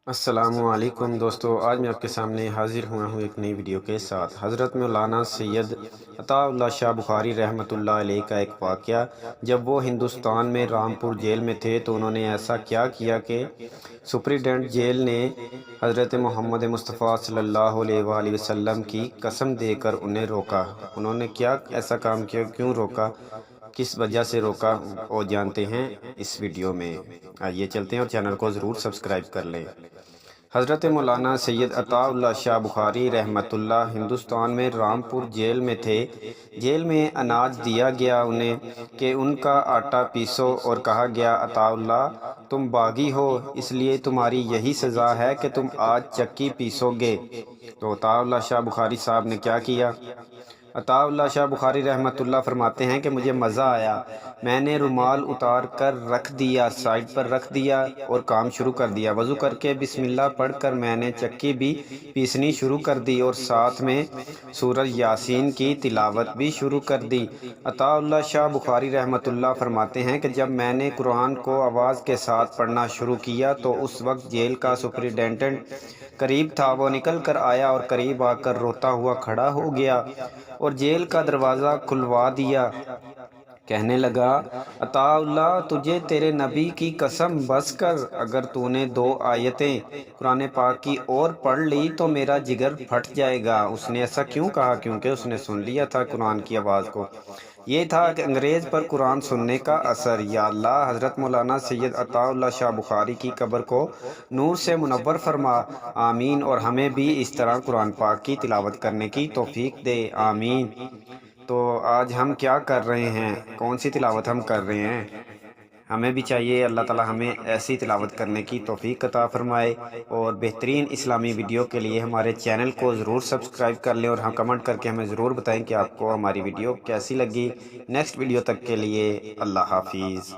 السلام علیکم دوستو، آج میں آپ کے سامنے حاضر ہوا ہوں ایک نئی ویڈیو کے ساتھ۔ حضرت مولانا سید عطا اللہ شاہ بخاری رحمۃ اللہ علیہ کا ایک واقعہ۔ جب وہ ہندوستان میں رامپور جیل میں تھے تو انہوں نے ایسا کیا کہ سپرنٹینڈنٹ جیل نے حضرت محمد مصطفیٰ صلی اللہ علیہ وآلہ وسلم کی قسم دے کر انہیں روکا۔ انہوں نے کیا ایسا کام کیا، کیوں روکا، کس وجہ سے روکا، وہ جانتے ہیں اس ویڈیو میں۔ آئیے چلتے ہیں اور چینل کو ضرور سبسکرائب کر لیں۔ حضرت مولانا سید عطا اللہ شاہ بخاری رحمۃ اللہ ہندوستان میں رامپور جیل میں تھے۔ جیل میں اناج دیا گیا انہیں کہ ان کا آٹا پیسو، اور کہا گیا عطا اللہ تم باغی ہو، اس لیے تمہاری یہی سزا ہے کہ تم آج چکی پیسو گے۔ تو عطا اللہ شاہ بخاری صاحب نے کیا کیا؟ عطا اللہ شاہ بخاری رحمۃ اللہ فرماتے ہیں کہ مجھے مزہ آیا، میں نے رومال اتار کر رکھ دیا، سائڈ پر رکھ دیا اور کام شروع کر دیا۔ وضو کر کے بسم اللہ پڑھ کر میں نے چکی بھی پیسنی شروع کر دی اور ساتھ میں سورہ یاسین کی تلاوت بھی شروع کر دی۔ عطا اللہ شاہ بخاری رحمۃ اللہ فرماتے ہیں کہ جب میں نے قرآن کو آواز کے ساتھ پڑھنا شروع کیا تو اس وقت جیل کا سپرنٹینڈنٹ قریب تھا۔ وہ نکل کر آیا اور قریب آ کر روتا ہوا کھڑا ہو گیا اور جیل کا دروازہ کھلوا دیا۔ کہنے لگا عطا اللہ تجھے تیرے نبی کی قسم بس کر، اگر تو نے 2 آیتیں قرآن پاک کی اور پڑھ لی تو میرا جگر پھٹ جائے گا۔ اس نے ایسا کیوں کہا؟ کیونکہ اس نے سن لیا تھا قرآن کی آواز کو۔ یہ تھا کہ انگریز پر قرآن سننے کا اثر۔ یا اللہ حضرت مولانا سید عطا اللہ شاہ بخاری کی قبر کو نور سے منور فرما، آمین، اور ہمیں بھی اس طرح قرآن پاک کی تلاوت کرنے کی توفیق دے، آمین۔ تو آج ہم کیا کر رہے ہیں، کون سی تلاوت ہم کر رہے ہیں؟ ہمیں بھی چاہیے اللہ تعالی ہمیں ایسی تلاوت کرنے کی توفیق عطا فرمائے، اور بہترین اسلامی ویڈیو کے لیے ہمارے چینل کو ضرور سبسکرائب کر لیں، اور ہم کمنٹ کر کے ہمیں ضرور بتائیں کہ آپ کو ہماری ویڈیو کیسی لگی۔ نیکسٹ ویڈیو تک کے لیے اللہ حافظ۔